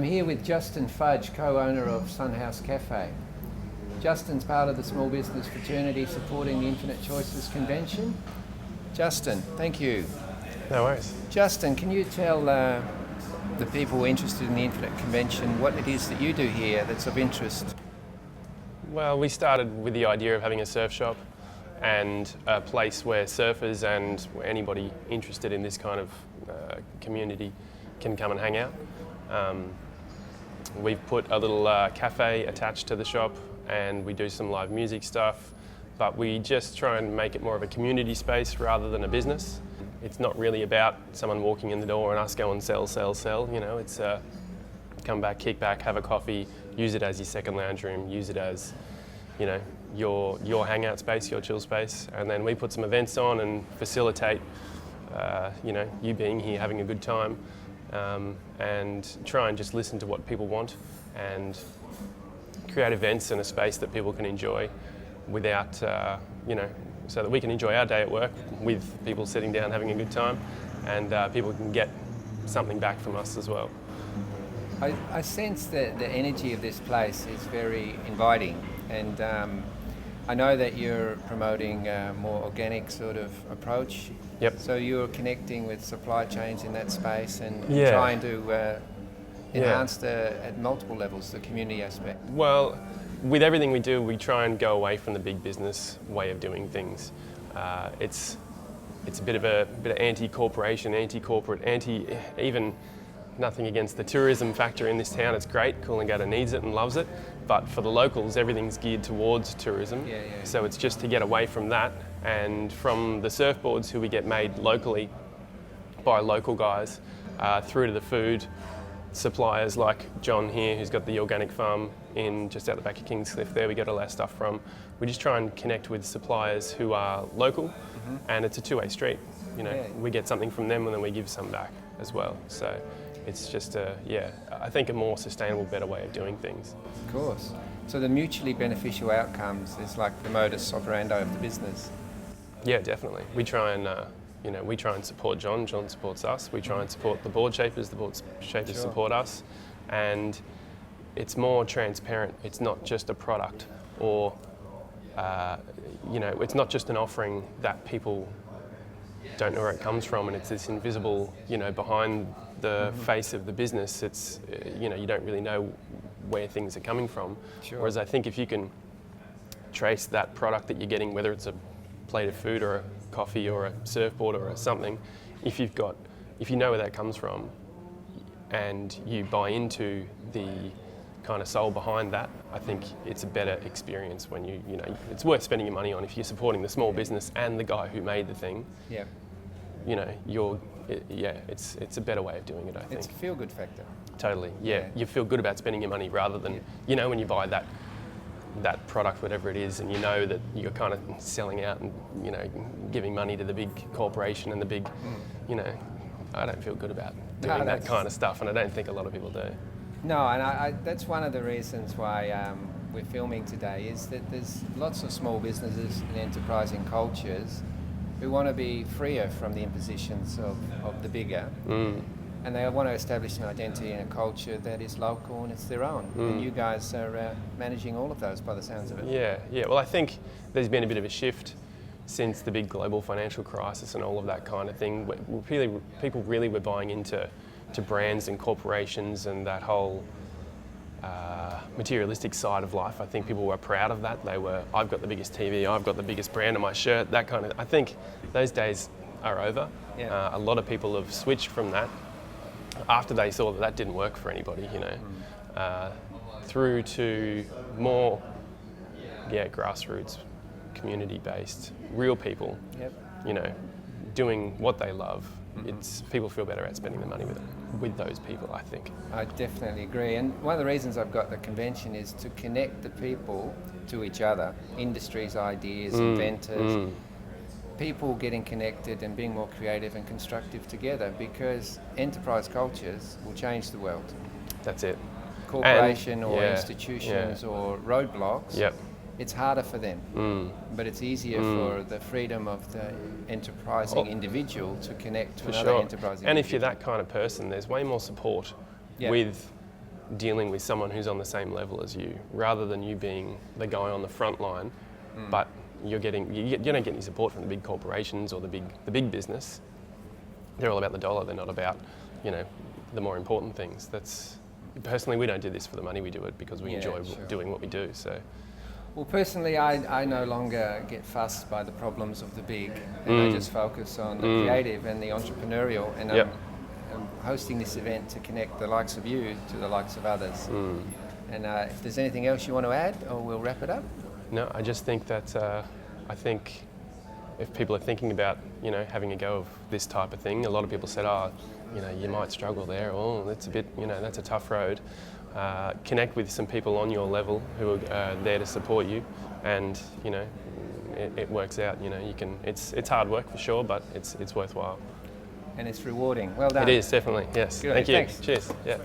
I'm here with Justin Fudge, co-owner of Sunhouse Cafe. Justin's part of the small business fraternity supporting the Infinite Choices Convention. Justin, thank you. No worries. Justin, can you tell the people interested in the Infinite Convention what it is that you do here that's of interest? Well, we started with the idea of having a surf shop and a place where surfers and anybody interested in this kind of community can come and hang out. We've put a little cafe attached to the shop and we do some live music stuff, but we just try and make it more of a community space rather than a business. It's not really about someone walking in the door and us going sell, you know, it's come back, kick back, have a coffee, use it as your second lounge room, use it as, you know, your hangout space, your chill space, and then we put some events on and facilitate, you know, you being here, having a good time, and try and just listen to what people want and create events in a space that people can enjoy without, you know, so that we can enjoy our day at work with people sitting down having a good time, and people can get something back from us as well. I sense that the energy of this place is very inviting, and I know that you're promoting a more organic sort of approach. Yep. So you're connecting with supply chains in that space and Yeah. trying to enhance at multiple levels the community aspect. Well, with everything we do, we try and go away from the big business way of doing things. It's a bit of anti-corporation, anti-corporate, even nothing against the tourism factor in this town. It's great. Coolangatta needs it and loves it. But for the locals, everything's geared towards tourism. Yeah. So it's just to get away from that, and from the surfboards who we get made locally by local guys, through to the food suppliers like John here, who's got the organic farm in just out the back of Kingscliff. There we get all our stuff from. We just try and connect with suppliers who are local, and it's a two-way street. You know, we get something from them and then we give some back as well. So it's just I think a more sustainable, better way of doing things. Of course. So the mutually beneficial outcomes is like the modus operandi of the business. Yeah, definitely. We try and we try and support John. John supports us. We try and support the board shapers. The board shapers support us, and it's more transparent. It's not just a product, or it's not just an offering that people don't know where it comes from, and it's this invisible, behind the face of the business. It's you don't really know where things are coming from. Sure. Whereas I think if you can trace that product that you're getting, whether it's a plate of food or a coffee or a surfboard or something, if you know where that comes from and you buy into the kind of soul behind that, I think it's a better experience when it's worth spending your money on if you're supporting the small business and the guy who made the thing. Yeah. It's a better way of doing it, I think. It's a feel-good factor. Totally, yeah. You feel good about spending your money rather than, when you buy that product, whatever it is, and you know that you're kind of selling out and, giving money to the big corporation and the big, I don't feel good about doing that kind of stuff, and I don't think a lot of people do. No, and that's one of the reasons why we're filming today, is that there's lots of small businesses and enterprising cultures who want to be freer from the impositions of the bigger. And they want to establish an identity and a culture that is local and it's their own. And you guys are managing all of those by the sounds of it. Yeah. Well, I think there's been a bit of a shift since the big global financial crisis and all of that kind of thing. People really were buying into brands and corporations and that whole materialistic side of life. I think people were proud of that. I've got the biggest TV, I've got the biggest brand on my shirt, that kind of. I think those days are over. Yeah. A lot of people have switched from that after they saw that didn't work for anybody, through to more, grassroots, community-based, real people, doing what they love. It's people feel better at spending the money with those people, I think. I definitely agree. And one of the reasons I've got the convention is to connect the people to each other, industries, ideas, inventors, people getting connected and being more creative and constructive together, because enterprise cultures will change the world. That's it. Corporation or institutions or roadblocks, it's harder for them, but it's easier for the freedom of the enterprising individual to connect to another enterprising And individual. if you're that kind of person, there's way more support with dealing with someone who's on the same level as you, rather than you being the guy on the front line, but you don't get any support from the big corporations or the big business. They're all about the dollar. They're not about, the more important things. Personally, we don't do this for the money. We do it because we enjoy doing what we do. So. Well, personally, I no longer get fussed by the problems of the big, and I just focus on the creative and the entrepreneurial, and I'm hosting this event to connect the likes of you to the likes of others. And if there's anything else you want to add, or we'll wrap it up. No, I just think that I think if people are thinking about having a go of this type of thing, a lot of people said, you might struggle there, or that's a bit, that's a tough road. Connect with some people on your level who are there to support you, and it works out. It's hard work for sure, but it's worthwhile. And it's rewarding. Well done. It is, definitely, yes. Good. Thank you. Thanks. Cheers. Yeah.